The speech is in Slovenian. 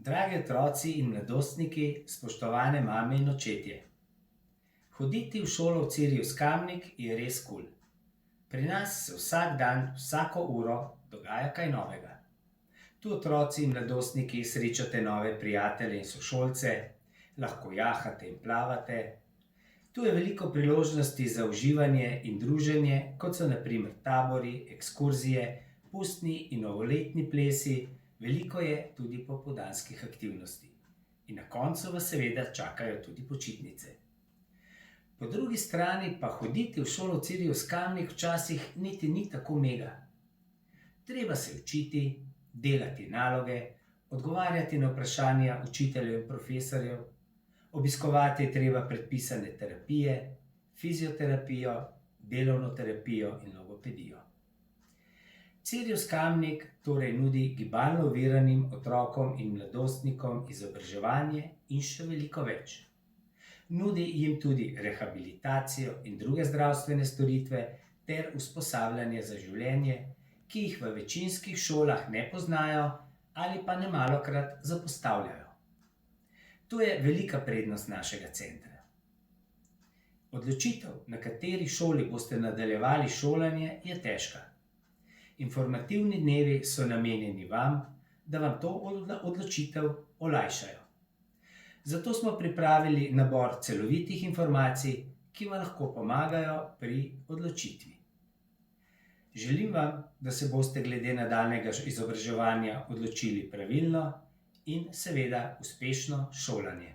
Dragi otroci in mladostniki, spoštovane mame in očetje. Hoditi v šolo v Cirius Kamnik je res kul. Pri nas se vsak dan, vsako uro dogaja kaj novega. Tu otroci in mladostniki srečate nove prijatelje in sošolce, lahko jahate in plavate. Tu je veliko priložnosti za uživanje in druženje, kot so na primer tabori, ekskurzije, pustni in novoletni plesi, veliko je tudi popoldanskih aktivnosti. In na koncu vas seveda čakajo tudi počitnice. Po drugi strani pa hoditi v šolo v Cirius Kamnik včasih niti ni tako mega. Treba se učiti, delati naloge, odgovarjati na vprašanja učiteljev in profesorjev, obiskovati je treba predpisane terapije, fizioterapijo, delovno terapijo in logopedijo. Cirius Kamnik torej nudi gibalno oviranim otrokom in mladostnikom izobraževanje in še veliko več. Nudi jim tudi rehabilitacijo in druge zdravstvene storitve ter usposabljanje za življenje, ki jih v večinskih šolah ne poznajo ali pa nemalokrat zapostavljajo. To je velika prednost našega centra. Odločitev, na kateri šoli boste nadaljevali šolanje, je težka. Informativni dnevi so namenjeni vam, da vam to odločitev olajšajo. Zato smo pripravili nabor celovitih informacij, ki vam lahko pomagajo pri odločitvi. Želim vam, da se boste glede nadaljnjega izobraževanja odločili pravilno in seveda uspešno šolanje.